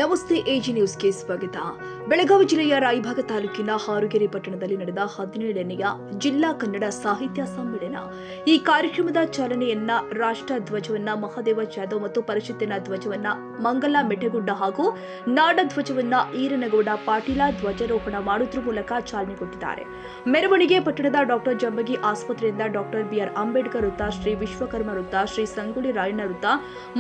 ನಮಸ್ತೆ ಎಜಿ ನ್ಯೂಸ್ಗೆ ಸ್ವಾಗತ. ಬೆಳಗಾವಿ ಜಿಲ್ಲೆಯ ರಾಯಭಾಗ ತಾಲೂಕಿನ ಹಾರುಗೆರೆ ಪಟ್ಟಣದಲ್ಲಿ ನಡೆದ 17ನೇಯ ಜಿಲ್ಲಾ ಕನ್ನಡ ಸಾಹಿತ್ಯ ಸಮ್ಮೇಳನ. ಈ ಕಾರ್ಯಕ್ರಮದ ಚಾಲನೆಯನ್ನ ರಾಷ್ಟ್ರ ಧ್ವಜವನ್ನ ಮಹಾದೇವ ಜಾಧವ್ ಮತ್ತು ಪರಿಷತ್ತಿನ ಧ್ವಜವನ್ನ ಮಂಗಲ ಮೆಟಗುಡ್ಡ ಹಾಗೂ ನಾಡ ಧ್ವಜವನ್ನ ಈರನಗೌಡ ಪಾಟೀಲ ಧ್ವಜಾರೋಹಣ ಮಾಡುವುದರ ಮೂಲಕ ಚಾಲನೆ ಕೊಟ್ಟಿದ್ದಾರೆ. ಮೆರವಣಿಗೆ ಪಟ್ಟಣದ ಡಾಕ್ಟರ್ ಜಂಬಗಿ ಆಸ್ಪತ್ರೆಯಿಂದ ಡಾಕ್ಟರ್ ಬಿಆರ್ ಅಂಬೇಡ್ಕರ್ ವೃತ್ತ, ಶ್ರೀ ವಿಶ್ವಕರ್ಮ ವೃತ್ತ, ಶ್ರೀ ಸಂಗೊಳ್ಳಿ ರಾಯಣ್ಣ ವೃತ್ತ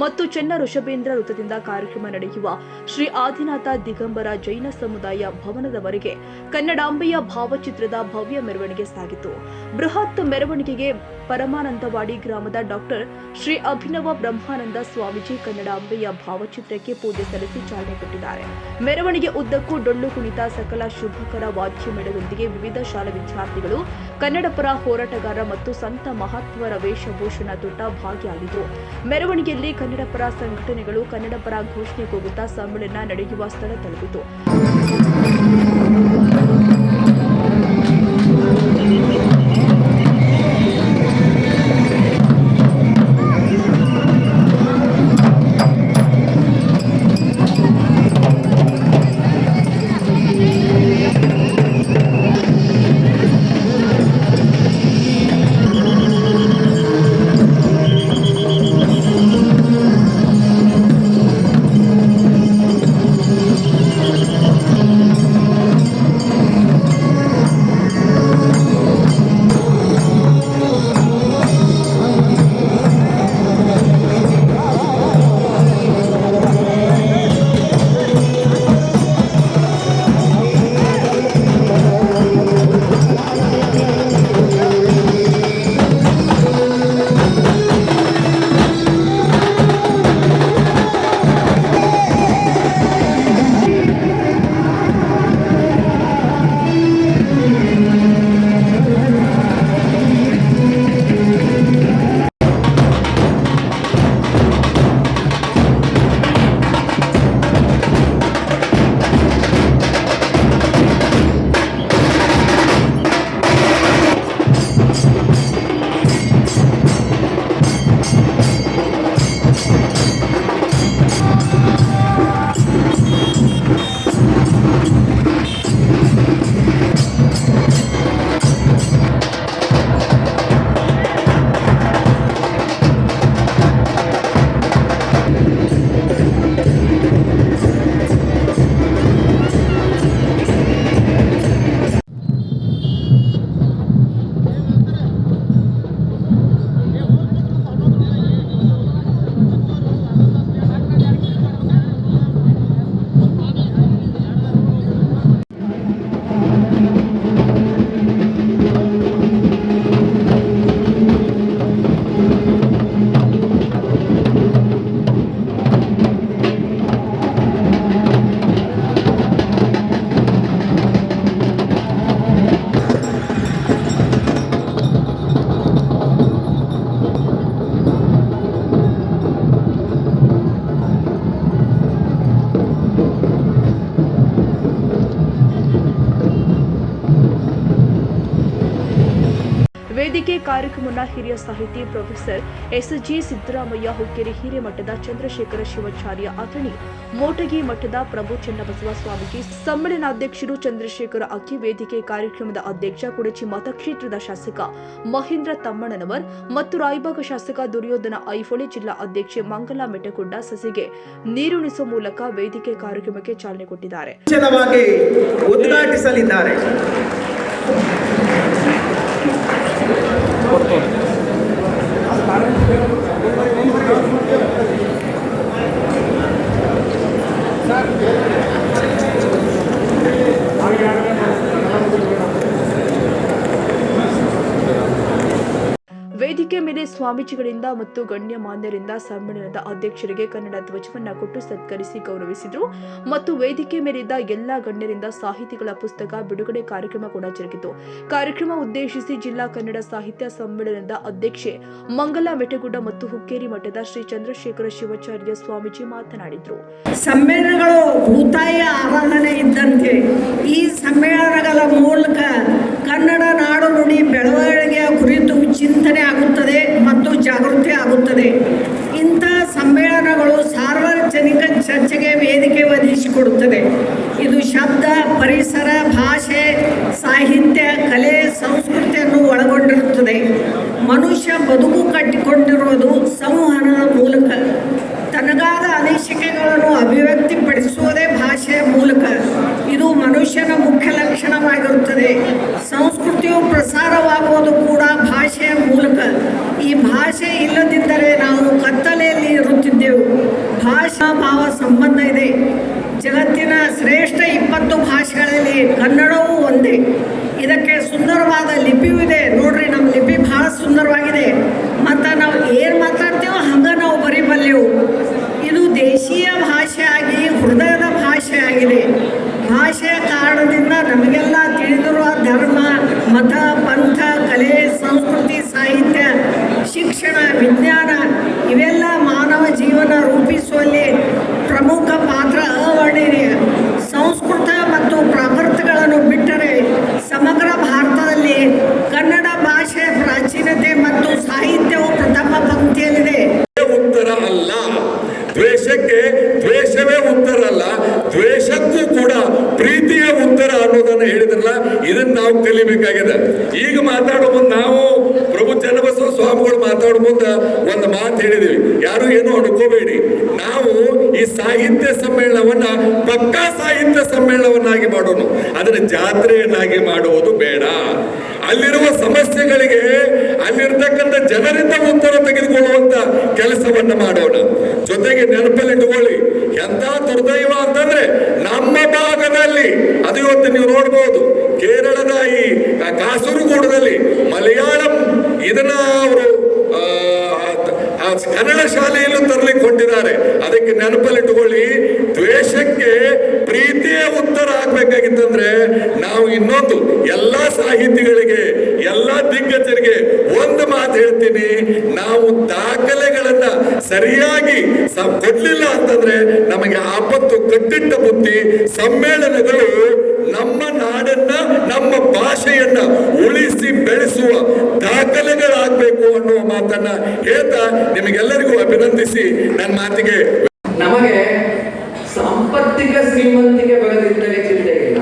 ಮತ್ತು ಚೆನ್ನ ಋಷಭೇಂದ್ರ ವೃತ್ತದಿಂದ ಕಾರ್ಯಕ್ರಮ ನಡೆಯುವ ಶ್ರೀ ಆದಿನಾಥ ದಿಗಂಬರ ಜೈನ ಸಮುದಾಯ ಭವನದವರೆಗೆ ಕನ್ನಡಾಂಬೆಯ ಭಾವಚಿತ್ರದ ಭವ್ಯ ಮೆರವಣಿಗೆ ಸಾಗಿತು. ಬೃಹತ್ ಮೆರವಣಿಗೆಗೆ ಪರಮಾನಂದವಾಡಿ ಗ್ರಾಮದ ಡಾಕ್ಟರ್ ಶ್ರೀ ಅಭಿನವ ಬ್ರಹ್ಮಾನಂದ ಸ್ವಾಮೀಜಿ ಕನ್ನಡಾಂಬೆಯ ಭಾವಚಿತ್ರಕ್ಕೆ ಪೂಜೆ ಸಲ್ಲಿಸಿ ಚಾಲನೆ ಕೊಟ್ಟಿದ್ದಾರೆ. ಮೆರವಣಿಗೆ ಉದ್ದಕ್ಕೂ ಡೊಳ್ಳು ಕುಣಿತ, ಸಕಲ ಶುಭಕರ ವಾದ್ಯ ಮೇಳದೊಂದಿಗೆ ವಿವಿಧ ಶಾಲಾ ವಿದ್ಯಾರ್ಥಿಗಳು, ಕನ್ನಡ ಪರ ಹೋರಾಟಗಾರ ಮತ್ತು ಸಂತ ಮಹಾತ್ಮರ ವೇಷಭೂಷಣ ತೊಟ್ಟ ಭಾಗಿಯಾಗಿದ್ದರು. ಮೆರವಣಿಗೆಯಲ್ಲಿ ಕನ್ನಡ ಪರ ಸಂಘಟನೆಗಳು ಕನ್ನಡ ಪರ ಘೋಷಣೆ ಕೂಗುತ್ತಾ ಸಮ್ಮೇಳನ ನಡೆಯುವ ಸ್ಥಳ ತಲುಪಿತು. ವೇದಿಕೆ ಕಾರ್ಯಕ್ರಮವನ್ನು ಹಿರಿಯ ಸಾಹಿತಿ ಪ್ರೊಫೆಸರ್ ಎಸ್.ಜಿ. ಸಿದ್ದರಾಮಯ್ಯ, ಹುಕ್ಕೇರಿ ಹಿರೇಮಠದ ಚಂದ್ರಶೇಖರ ಶಿವಾಚಾರ್ಯ ಅಥಣಿ, ಮೋಟಗಿ ಮಠದ ಪ್ರಭು ಚನ್ನಬಸವ ಸ್ವಾಮೀಜಿ, ಸಮ್ಮೇಳನಾಧ್ಯಕ್ಷರು ಚಂದ್ರಶೇಖರ ಅಕ್ಕಿ, ವೇದಿಕೆ ಕಾರ್ಯಕ್ರಮದ ಅಧ್ಯಕ್ಷ ಕುಡಚಿ ಮತಕ್ಷೇತ್ರದ ಶಾಸಕ ಮಹೇಂದ್ರ ತಮ್ಮಣ್ಣನವರ್ ಮತ್ತು ರಾಯಬಾಗ ಶಾಸಕ ದುರ್ಯೋಧನ ಐಹೊಳೆ, ಜಿಲ್ಲಾ ಅಧ್ಯಕ್ಷೆ ಮಂಗಲ ಮೆಟಗುಡ್ಡ ಸಸಿಗೆ ನೀರುಣಿಸುವ ಮೂಲಕ ವೇದಿಕೆ ಕಾರ್ಯಕ್ರಮಕ್ಕೆ ಚಾಲನೆ ಕೊಟ್ಟಿದ್ದಾರೆ. ಉದ್ಘಾಟಿಸಲಿದ್ದಾರೆ. ವೇದಿಕೆ ಮೇಲೆ ಸ್ವಾಮೀಜಿಗಳಿಂದ ಮತ್ತು ಗಣ್ಯಮಾನ್ಯರಿಂದ ಸಮ್ಮೇಳನದ ಅಧ್ಯಕ್ಷರಿಗೆ ಕನ್ನಡ ಧ್ವಜವನ್ನ ಕೊಟ್ಟು ಸತ್ಕರಿಸಿ ಗೌರವಿಸಿದರು ಮತ್ತು ವೇದಿಕೆ ಮೇಲಿದ್ದ ಎಲ್ಲಾ ಗಣ್ಯರಿಂದ ಸಾಹಿತಿಗಳ ಪುಸ್ತಕ ಬಿಡುಗಡೆ ಕಾರ್ಯಕ್ರಮ ಕೂಡ ಜರುಗಿತು. ಕಾರ್ಯಕ್ರಮ ಉದ್ದೇಶಿಸಿ ಜಿಲ್ಲಾ ಕನ್ನಡ ಸಾಹಿತ್ಯ ಸಮ್ಮೇಳನದ ಅಧ್ಯಕ್ಷೆ ಮಂಗಲ ಮೆಟಗುಡ್ಡ ಮತ್ತು ಹುಕ್ಕೇರಿ ಮಠದ ಶ್ರೀ ಚಂದ್ರಶೇಖರ ಶಿವಾಚಾರ್ಯ ಸ್ವಾಮೀಜಿ ಮಾತನಾಡಿದರು. ಸಮ್ಮೇಳನಗಳು ಭೂತಾಯ ಆರಾಧನೆ ಇದ್ದಂತೆ ಈ ಸಮ್ಮೇಳನಗಳ ಮೂಲಕ ಕನ್ನಡ ನಾಡು ನುಡಿ ಬೆಳವಣಿಗೆಯ ಕುರಿತು ಚಿಂತನೆ ಆಗುತ್ತದೆ ಮತ್ತು ಜಾಗೃತಿ ಆಗುತ್ತದೆ. ಇಂಥ ಸಮ್ಮೇಳನಗಳು ಸಾರ್ವಜನಿಕ ಚರ್ಚೆಗೆ ವೇದಿಕೆ ಒದಗಿಸಿ ಕಲಿಸಿಕೊಡುತ್ತದೆ. ಇದು ಶಬ್ದ, ಪರಿಸರ, ಭಾಷೆ, ಸಾಹಿತ್ಯ, ಕಲೆ, ಸಂಸ್ಕೃತಿಯನ್ನು ಒಳಗೊಂಡಿರುತ್ತದೆ. ಮನುಷ್ಯ ಬದುಕು ಕಟ್ಟಿಕೊಂಡಿರುವುದು ಸಂವಹನದ ಮೂಲಕ. ತನಗಾದ ಅನಿಸಿಕೆಗಳನ್ನು ಅಭಿವ್ಯಕ್ತಿಪಡಿಸುವುದೇ ಭಾಷೆಯ ಮೂಲಕ. ಇದು ಮನುಷ್ಯನ ಮುಖ್ಯ ಲಕ್ಷಣವಾಗಿರುತ್ತದೆ. ಸಂಸ್ಕೃತಿಯು ಪ್ರಸಾರವಾಗುವುದು ಕೂಡ ಭಾಷೆಯ ಮೂಲಕ. ಈ ಭಾಷೆ ಇಲ್ಲದಿದ್ದರೆ ನಾವು ಕತ್ತಲೆಯಲ್ಲಿ ಇರುತ್ತಿದ್ದೆವು. ಭಾಷಾ ಭಾವ ಸಂಬಂಧ ಇದೆ. ಜಗತ್ತಿನ ಶ್ರೇಷ್ಠ 20 ಭಾಷೆಗಳಲ್ಲಿ ಕನ್ನಡವೂ ಒಂದೇ. ಇದಕ್ಕೆ ಸುಂದರವಾದ ಲಿಪಿಯೂ ಇದೆ. ನೋಡ್ರಿ, ನಮ್ಮ ಲಿಪಿ ಭಾಳ ಸುಂದರವಾಗಿದೆ. ಮತ್ತು ನಾವು ಏನು ಮಾತಾಡ್ತೀವೋ ಹಂಗೆ ನಾವು ಬರೀಬಲ್ಲೆವು. ಇದು ದೇಶೀಯ ಭಾಷೆಯಾಗಿ ಹೃದಯದ ಭಾಷೆಯಾಗಿದೆ. ಭಾಷೆಯ ಕಾರಣದಿಂದ ನಮಗೆಲ್ಲ ತಿಳಿದಿರುವ ಧರ್ಮ, ಮತ, ಪಂಥ, ಕಲೆ, ಸಂಸ್ಕೃತಿ, ಸಾಹಿತ್ಯ, ಶಿಕ್ಷಣ, ವಿಜ್ಞಾನ ಇವೆಲ್ಲ ಮಾನವ ಜೀವನ ರೂಪಿಸುವಲ್ಲಿ ಪ್ರಮುಖ ಪಾತ್ರ ಅವರ್ಣನೀಯ. ಸಂಸ್ಕೃತ ಮತ್ತು ಪ್ರಾಕೃತಗಳನ್ನು ಬಿಟ್ಟರೆ ಸಮಗ್ರ ಭಾರತದಲ್ಲಿ ಕನ್ನಡ ಭಾಷೆಯ ಪ್ರಾಚೀನತೆ ಮತ್ತು ಸಾಹಿತ್ಯವು ಪ್ರಥಮ ಪಂಕ್ತಿಯಲ್ಲಿದೆ. ಉತ್ತರ ಅಲ್ಲ, ದ್ವೇಷಕ್ಕೆ ದ್ವೇಷವೇ ಉತ್ತರ ಅಲ್ಲ, ದ್ವೇಷಕ್ಕೂ ಕೂಡ ಪ್ರೀತಿಯ ಉತ್ತರ ಅನ್ನೋದನ್ನು ಹೇಳಿದ್ರಲ್ಲ, ಇದನ್ನ ನಾವು ಕಲಿಬೇಕಾಗಿದೆ. ಈಗ ಮಾತಾಡೋ ಮುಂದೆ ನಾವು ಪ್ರಭು ಚನ್ನಬಸವ ಸ್ವಾಮಿಗಳು ಮಾತಾಡೋ ಮುಂದೆ ಒಂದು ಮಾತು ಹೇಳಿದೀವಿ, ಯಾರು ಏನು ಅನ್ಕೋಬೇಡಿ. ನಾವು ಈ ಸಾಹಿತ್ಯ ಸಮ್ಮೇಳನವನ್ನ ಪಕ್ಕಾ ಸಾಹಿತ್ಯ ಸಮ್ಮೇಳನವನ್ನಾಗಿ ಮಾಡೋಣ, ಅದನ್ನ ಜಾತ್ರೆಯನ್ನಾಗಿ ಮಾಡುವುದು ಬೇಡ. ಅಲ್ಲಿರುವ ಸಮಸ್ಯೆಗಳಿಗೆ ಅಲ್ಲಿರ್ತಕ್ಕಂಥ ಜನರಿಂದ ಉತ್ತರ ತೆಗೆದುಕೊಳ್ಳುವಂತ ಕೆಲಸವನ್ನ ಮಾಡೋಣ. ಜೊತೆಗೆ ನೆನಪಲ್ಲಿಟ್ಟುಕೊಳ್ಳಿ, ಎಂತ ದುರ್ದೈವ ಅಂತಂದ್ರೆ ನಮ್ಮ ಭಾಗದಲ್ಲಿ ಅದು ಇವತ್ತು ನೀವು ನೋಡ್ಬೋದು, ಕೇರಳದ ಈ ಕಾಸರಗೋಡದಲ್ಲಿ ಮಲಯಾಳಂ ಇದನ್ನ ಅವರು ಕನ್ನಡ ಶಾಲೆಯಲ್ಲೂ ತರಲಿಕ್ಕೆ ಹೊಂಟಿದ್ದಾರೆ. ಅದಕ್ಕೆ ನೆನಪಲ್ಲಿಟ್ಟುಕೊಳ್ಳಿ, ದ್ವೇಷಕ್ಕೆ ಪ್ರೀತಿಯ ಉತ್ತರ ಆಗ್ಬೇಕಾಗಿತ್ತಂದ್ರೆ ನಾವು ಇನ್ನೊಂದು ಎಲ್ಲಾ ಸಾಹಿತಿಗಳಿಗೆ, ಎಲ್ಲಾ ದಿಗ್ಗಜರಿಗೆ ಒಂದು ಮಾತು ಹೇಳ್ತೀನಿ, ನಾವು ದಾಖಲೆಗಳನ್ನ ಸರಿಯಾಗಿ ಕೊಡ್ಲಿಲ್ಲ ಅಂತಂದ್ರೆ ನಮಗೆ ಆಪತ್ತು ಕಟ್ಟಿಟ್ಟ ಬುದ್ಧಿ. ಸಮ್ಮೇಳನಗಳು ನಮ್ಮ ನಾಡನ್ನ, ನಮ್ಮ ಭಾಷೆಯನ್ನ ಉಳಿಸಿ ಬೆಳೆಸುವ ದಾಖಲೆಗಳಾಗಬೇಕು ಅನ್ನುವ ಮಾತನ್ನ ಹೇಳ್ತಾ ನಿಮಗೆಲ್ಲರಿಗೂ ಅಭಿನಂದಿಸಿ ನನ್ನ ಮಾತಿಗೆ. ನಮಗೆ ಸಾಂಪತ್ತಿಕ ಶ್ರೀಮಂತಿಕೆ ಬರದಿದ್ದರೆ ಚಿಂತೆ ಇಲ್ಲ.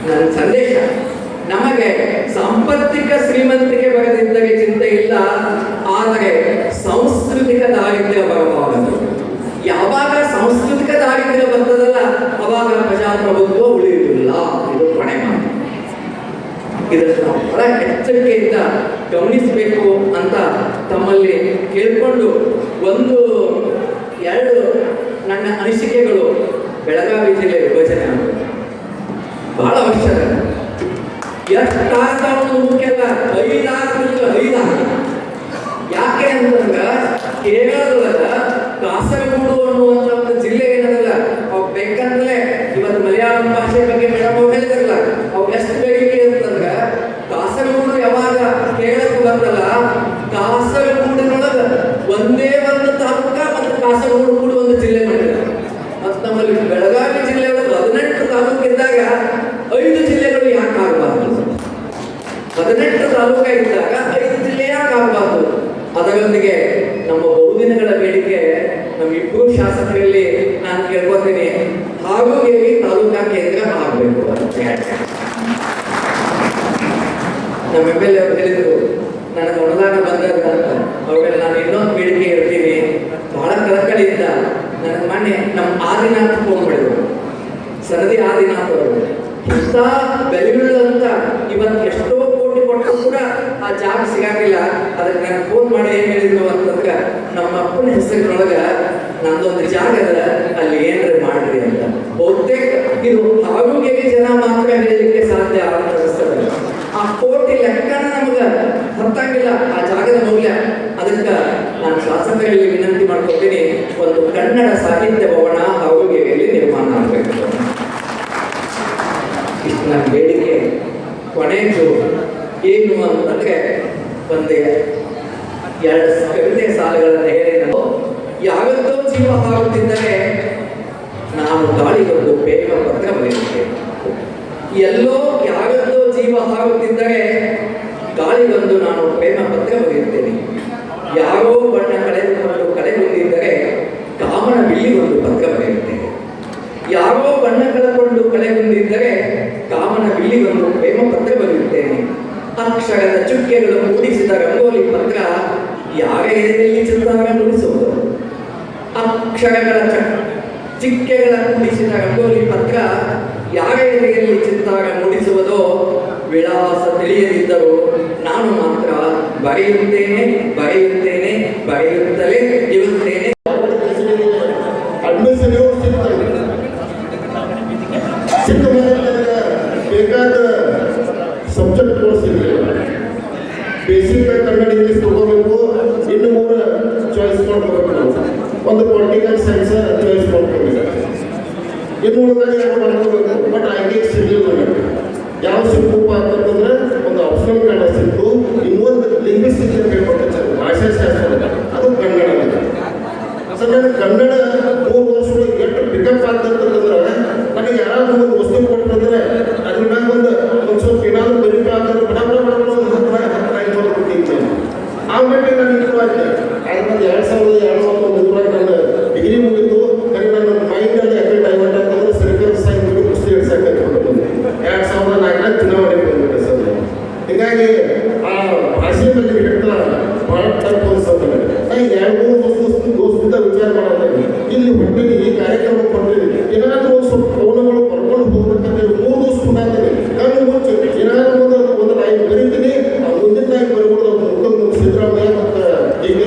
ನನ್ನ ಸಂದೇಶ, ನಮಗೆ ಸಾಂಪತ್ತಿಕ ಶ್ರೀಮಂತಿಕೆ ಬರದಿದ್ದರೆ ಚಿಂತೆ ಇಲ್ಲ, ಆದರೆ ಸಾಂಸ್ಕೃತಿಕ ದಾರಿದ್ರ್ಯ ಬರಬಾರದು. ಯಾವಾಗ ಸಾಂಸ್ಕೃತಿಕ ದಾರಿದ್ರ್ಯ ಬರ್ತದಲ್ಲ, ಅವಾಗ ಪ್ರಜಾಪ್ರಭುತ್ವ ಉಳಿಯುವುದಿಲ್ಲ. ಇದು ಕೊನೆ ಮಾತು. ಇದನ್ನು ನಾವು ಬಹಳ ಎಚ್ಚರಿಕೆಯಿಂದ ಗಮನಿಸಬೇಕು ಅಂತ ತಮ್ಮಲ್ಲಿ ಕೇಳಿಕೊಂಡು, ಒಂದು ಎರಡು ನನ್ನ ಅನಿಸಿಕೆಗಳು ಬೆಳಗಾವಿ ಜಿಲ್ಲೆ ವಿಭಜನೆ ಆಗುತ್ತೆ ಬಹಳ ಅವಶ್ಯಕ. ಎಷ್ಟು ಮುಖ್ಯಲ್ಲ, 5 ಯಾಕೆ ಅಂತಂದ್ರೆ ಕೇರಳದೊಳಗ ಕಾಸರಗೋಡು ಅನ್ನುವಂಥ ಒಂದು ಜಿಲ್ಲೆ ಏನದಲ್ಲ, ಅವು ಬೇಕಂತಲೇ ಇವತ್ತು ಮಲಯಾಳಂ ಭಾಷೆ ಬಗ್ಗೆ ಮೇಡಮ್ ಅವ್ರು ಹೇಳಿದ್ರಲ್ಲ, ಅವು ಎಷ್ಟು ಬೇಡಿಕೆ ಅಂತಂದ್ರೆ ಕಾಸರಗೋಡು ಯಾವಾಗ ಕೇರಳಕ್ಕೆ ಬಂದಲ್ಲ, ಕಾಸರಗೋಡಿನೊಳಗ ಒಂದೇ ಒಂದು ತಾಲೂಕ ಮತ್ತು ಕಾಸರಗೋಡು ಕೂಡ ಒಂದು ಜಿಲ್ಲೆ ಮಾಡಿದ್ದಾರೆ. ಮತ್ತು ನಮ್ಮಲ್ಲಿ ಬೆಳಗಾವಿ ಜಿಲ್ಲೆಯೊಳಗೆ 18 ತಾಲೂಕು ಇದ್ದಾಗ 5 ಜಿಲ್ಲೆಗಳು ಯಾಕೆ ಆಗಬಾರ್ದು? 18 ತಾಲೂಕ ಇದ್ದಾಗ 5 ಜಿಲ್ಲೆ ಯಾಕೆ ಆಗಬಾರ್ದು? ಅದರೊಂದಿಗೆ ನಮ್ಮ ಬಹುದಿನಗಳ ಬೇಡಿಕೆ ನಮ್ಮಿಬ್ಬರು ಶಾಸಕರಲ್ಲಿ ನಾನು ಕೇಳ್ಕೊತೀನಿ, ಹಾವೇರಿ ತಾಲೂಕಾ ಕೇಂದ್ರ ಆಗಬೇಕು ಅಂತ ಹೇಳ್ತೇನೆ. ನಮ್ಮ MLA ಅವರು ಹೇಳಿದ್ರು, ನನಗೆ ಅನುದಾನ ಬಂದದ ಅಂತ. ಅವುಗಳ ನಾನು ಇನ್ನೊಂದು ಬೇಡಿಕೆ ಇರ್ತೀನಿ, ಬಹಳ ಕಳಕಳಿಯಿಂದ ನನಗೆ ಮೊನ್ನೆ ನಮ್ಮ ಆದಿನಾಥ್ ಫೋನ್ ಮಾಡಿದ್ರು, ಸರದಿ ಆದಿನಾಥ್ ಅವರು. ಇಂಥ ಬೆಲೆಯುಳ್ಳಂತ ಇವತ್ತು ಎಷ್ಟೋ ಕೋಟಿ ಕೊಟ್ಟರು ಕೂಡ ಆ ಜಾಗ ಸಿಗಾಗಿಲ್ಲ. ಅದಕ್ಕೆ ನಾನು ಫೋನ್ ಮಾಡಿ ಏನ್ ಹೇಳಿದ್ರು ಅಂತಂದ್ರೆ, ನಮ್ಮ ಅಪ್ಪನ ಹೆಸರಿನೊಳಗ ನಂದೊಂದು ಜಾಗ ಅದ, ಅಲ್ಲಿ ಏನ್ರ ಮಾಡ್ರಿ ಅಂತ. ಬಹುತೇಕ ಇದು ಹಾವೇರಿ ಜನ ಮಾತ್ರ ಹೇಳಲಿಕ್ಕೆ ಸಾಧ್ಯ ಅನಿಸ್ತದೆ. ಆ ಕೋಟಿ ಲೆಕ್ಕನ ನಮಗ ಹತ್ತಂಗಿಲ್ಲ ಆ ಜಾಗದ ಮೌಲ್ಯ. ಅದಕ್ಕೆ ನಾನು ಶಾಸಕರಲ್ಲಿ ವಿನಂತಿ ಮಾಡ್ಕೊತೀನಿ, ಒಂದು ಕನ್ನಡ ಸಾಹಿತ್ಯ ಭವನ ಹಾವೇರಿಯಲ್ಲಿ ನಿರ್ಮಾಣ ಆಗಬೇಕು. ಇಷ್ಟು ನನ್ನ ಬೇಡಿಕೆ. ಕೊನೆಯದು ಏನು ಅಂತಂದ್ರೆ, ಒಂದೇ 2 ಕವಿತೆ ಸಾಲುಗಳನ್ನು ಹೇಳಿ, ನಾವು ಯಾವತ್ತೋ ಜೀವ ಹಾರುತ್ತಿದ್ದರೆ ನಾನು ಗಾಳಿಗೊಂದು ಪ್ರೇಮ ಪತ್ರ ಬರೆಯುತ್ತೇನೆ. ಎಲ್ಲೋ ಯಾವತ್ತೋ ಜೀವ ಹಾರುತ್ತಿದ್ದರೆ ಗಾಳಿಗೊಂದು ನಾನು ಪ್ರೇಮ ಪತ್ರ ಬರೆಯುತ್ತೇನೆ. ಯಾರೋ ಬಣ್ಣ ಕಳೆದುಕೊಂಡು ಕಳೆಗುಂದಿದ್ದರೆ ಕಾಮನ ಬಿಲ್ಲಿಗೊಂದು ಪತ್ರ ಬರೆಯುತ್ತೇನೆ. ಪತ್ರ ಯಾರ ಎದೆಯಲ್ಲಿ ಚಿತ್ತಾರ ನುಡಿಸುವುದು? ಅಕ್ಷರಗಳ ಚಿಕ್ಕೆಗಳ ಕುಡಿಸಿದ ರಂಗೋಲಿ ಪತ್ರ ಯಾರ ಎದೆಯಲ್ಲಿ ಚಿತ್ತಾರ ಮೂಡಿಸುವುದೋ? ವಿಳಾಸ ತಿಳಿಯದಿದ್ದರೂ ನಾನು ಮಾತ್ರ ಬರೆಯುತ್ತೇನೆ, ಬರೆಯುತ್ತೇನೆ, ಬರೆಯುತ್ತಲೇ ಇರುತ್ತೇನೆ. ಅಡ್ಮಿಷನ್ ಸಿಕ್ಕ ಮೇಲೆ ನನಗೆ ಬೇಕಾದ ಸಬ್ಜೆಕ್ಟ್ಗಳು ಸಿಗಲಿಲ್ಲ. ಬೇಸಿಕ್ ಕನ್ನಡ ಇಂಗ್ಲೀಷ್ ತಗೋಬೇಕು, ಇನ್ನು 3 ಚಾಯ್ಸ್ ಮಾಡ್ಕೋಬೇಕು. ಒಂದು ಪೊಲಿಟಿಕಲ್ ಸೈನ್ಸ್ ಚಾಯ್ಸ್ ಮಾಡ್ಕೋಬೇಕು, ಇನ್ನು ಉಳಿದಾಗ ಏನು ಮಾಡ್ಕೋಬೇಕು. ಬಟ್ ಐಡಿಯಾ ಸಿಗಲಿಲ್ಲ ನನಗೆ. ಯಾವ ಸಿಕ್ಕಪ್ಪ ಅಂತಂದ್ರೆ ಒಂದು ಆಪ್ಷನಲ್ ಕನ್ನಡ ಸಿಕ್ತು, ಇನ್ನೊಂದು ಲಿಂಗ್ವಿಸ್ಟಿಕ್ಸ್ ಅಂತ ಹೇಳ್ಕೊಡ್ತಾರೆ ಭಾಷಾಶಾಸ್ತ್ರ, ಅದು ಕನ್ನಡ. ಸರ್ ನನಗೆ ಕನ್ನಡ 3 ವರ್ಷಗಳು ಎಷ್ಟು ಪಿಕಪ್ ಆಗ್ತಂತಂದ್ರೆ ನನಗೆ ಯಾರಾದ್ರೂ ಒಂದು ವಸ್ತು ಕೊಟ್ಟಂದ್ರೆ ಅದ್ರ ಮ್ಯಾಗ ಒಂದು ಸ್ವಲ್ಪ ಏನಾದ್ರು ಬರೀಬೇಕಾದ್ರೆ ಬಡ ಆಮೇಲೆ ನಾನು ಇಂಪ್ರೂವ್ ಆಗಿದೆ. ಅದರಿಂದ 2021 ನನ್ನ ಡಿಗ್ರಿ ಮುಗಿತು. ಕರೆ ನನ್ನ ಮೈಂಡಲ್ಲಿ ಯಾಕೆ ಡೈವರ್ಟ್ ಆಗ್ತಂದ್ರೆ ಸರ್ಕಾರ ಸಾಹಿತ್ಯ ಕುಸ್ತಿ ಹಿಡ್ಸಕ್ಕೆ 2004 ಚುನಾವಣೆ ಬಂದ್ಬಿಟ್ಟೆ ಸರ್. ಹೀಗಾಗಿ ಆ ಭಾಷೆ ಮೇಲೆ ಹಿಡಿತ ಭಾಳ ಟಫ್ ಅನ್ಸುತ್ತೆ ನನಗೆ. ನಾನು 2-3 ದೋಸ್ತಿಂದ ವಿಚಾರ ಮಾಡೋದಾಗಿ ಇಲ್ಲಿ ಹೊಂಟೀನಿ, ಈ ಕಾರ್ಯಕ್ರಮ ಕೊಟ್ಟಿನಿ, ಏನಾದರೂ ಒಂದು ಸ್ವಲ್ಪ ಕವನಗಳು ಬರ್ಕೊಂಡು ಹೋಗ್ಬೇಕಂತ 3 ದಿವಸ ಕೊಟ್ಟಾಗ್ತದೆ. ನಾನು ಮುಂಚೆ ಏನಾದರೂ ಒಂದು ಲೈನ್ ಬರೀತೀನಿ, ಆ ಮುಂದಿನ ಲೈನ್ ಬರ್ಬೋದು. ಸಿದ್ದರಾಮಯ್ಯ ಮತ್ತು DK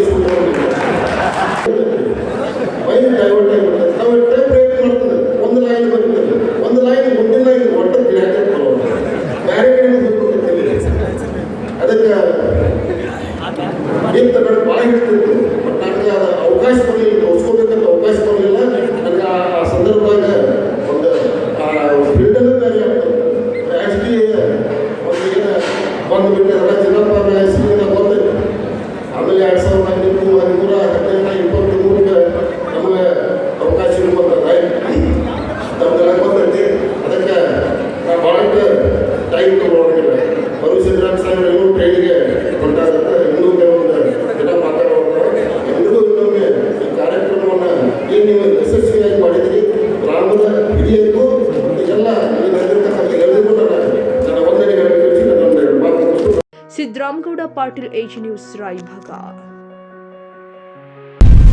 ಮೈಂಡ್ ಡೈವರ್ಟ್ ಆಗಿಬಿಡ್ತದೆ. ನಾವು ಟೈಪ್ ರೈಟ್ ಮಾಡ್ತದೆ, ಒಂದು ಲೈನ್ ಬರ್ತದೆ, ಒಂದು ಲೈನ್ ಮುಂದಿನ ಲೈನ್ ಒಟ್ಟು ಗಿಡಕ್ಕೆ ಬರೋದು ಬೇರೆ ಕಡೆ ಹೋಗ್ಬಿಡ್ತೈತೆ. ಅದಕ್ಕೆ ಇಂಥ ನನಗೆ ಭಾಳ ಹಿಡ್ತಿತ್ತು. ಬಟ್ ನನಗೆ ಅದು ಅವಕಾಶ ಬರಲಿಲ್ಲ, ಓದಿಸ್ಕೋಬೇಕಂತ ಅವಕಾಶ ಬರಲಿಲ್ಲ. ನನಗೆ ಆ ಸಂದರ್ಭದಾಗ ಒಂದು ಫೀಲ್ಡಲ್ಲೂ ಬೇರೆ ಆಗ್ತದೆ. ರಾಜಕೀಯ ಒಂದು ಏನು ಬಂದುಬಿಟ್ಟಿರಲ್ಲ, ಜಿಲ್ಲಾ ರಾಜಕೀಯದಿಂದ ಬಂದೈತೆ. ಆಮೇಲೆ 2013, 2017, 2023 ನಮಗೆ ಅವಕಾಶ ಇರುವಂಥದ್ದು ನಮ್ಗೆಲ್ಲ ಬಂದೈತಿ. ಅದಕ್ಕೆ ನಾವು ಭಾಳಷ್ಟು ಟೈಮ್ ತಗೊಳ್ಳೋದಿಲ್ಲ. ಬರೋ ಸಿದ್ದರಾಮ ಸಾಹೇಬ್ರು ಇನ್ನೂ ಟ್ರೈನಿಗೆ ಹೊಂಟಾಗುತ್ತೆ, ಇನ್ನೂ ಕೆಲವೊಂದು ಜನ ಮಾತಾಡೋದು. ಎಲ್ಲರಿಗೂ ಇನ್ನೊಮ್ಮೆ ಈ ಕಾರ್ಯಕ್ರಮವನ್ನು ಏನು ನೀವು ಯಶಸ್ವಿಯಾಗಿ ಮಾಡಿದಿರಿ, ಗ್ರಾಮದ ಹಿರಿಯರಿಗೂ ಎಲ್ಲ ಈ ನಡೆದಿರ್ತಕ್ಕಂಥ ಎಲ್ಲರಿಗೂ ನನ್ನ ವಂದನೆಗಳನ್ನು ತಿಳಿಸಿ ನನ್ನ 2 ಮಾತು. Siddaramagouda Patil, age news, Raybag.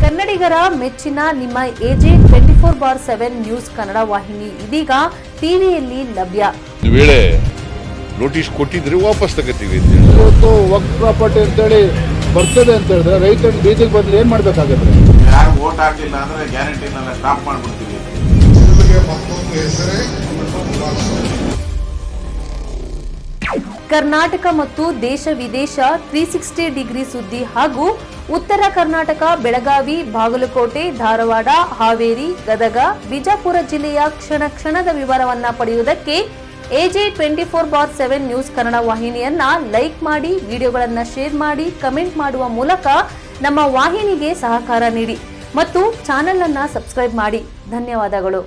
ಕನ್ನಡಿಗರ ಮೆಚ್ಚಿನ ನಿಮ್ಮ AJ 24/7 ನ್ಯೂಸ್ ಕನ್ನಡ ವಾಹಿನಿ ಇದೀಗ ಟಿವಿಯಲ್ಲಿ ಲಭ್ಯ. ಒಂದು ವೇಳೆ ನೋಟಿಸ್ ಕೊಟ್ಟಿದ್ರೆ ವಾಪಸ್ ತಗೋತೀವಿ. ಇವತ್ತು ವಕ್ಫ್ ಪ್ರಾಪರ್ಟಿ ಅಂತೇಳಿ ಬರ್ತದೆ ಅಂತ ಹೇಳಿದ್ರೆ ರೈತರು ಬೀದಿಗೆ ಬಂದ್ರೆ ಏನ್ ಮಾಡ್ಬೇಕಾಗತ್ತೆ? ಯಾರು ವೋಟ್ ಹಾಕಲಿಲ್ಲ ಅಂದ್ರೆ ಗ್ಯಾರಂಟಿನೆಲ್ಲ ಸ್ಟಾಪ್ ಮಾಡ್ಬಿಡ್ತೀವಿ. ಕರ್ನಾಟಕ ಮತ್ತು ದೇಶ ವಿದೇಶ 360 ಡಿಗ್ರಿ ಸುದ್ದಿ ಹಾಗೂ ಉತ್ತರ ಕರ್ನಾಟಕ, ಬೆಳಗಾವಿ, ಬಾಗಲಕೋಟೆ, ಧಾರವಾಡ, ಹಾವೇರಿ, ಗದಗ, ಬಿಜಾಪುರ ಜಿಲ್ಲೆಯ ಕ್ಷಣ ಕ್ಷಣದ ವಿವರವನ್ನ ಪಡೆಯುವುದಕ್ಕೆ AJ 24/7 ನ್ಯೂಸ್ ಕನ್ನಡ ವಾಹಿನಿಯನ್ನ ಲೈಕ್ ಮಾಡಿ, ವಿಡಿಯೋಗಳನ್ನ ಶೇರ್ ಮಾಡಿ, ಕಮೆಂಟ್ ಮಾಡುವ ಮೂಲಕ ನಮ್ಮ ವಾಹಿನಿಗೆ ಸಹಕಾರ ನೀಡಿ ಮತ್ತು ಚಾನೆಲ್ ಅನ್ನ ಸಬ್ಸ್ಕ್ರೈಬ್ ಮಾಡಿ. ಧನ್ಯವಾದಗಳು.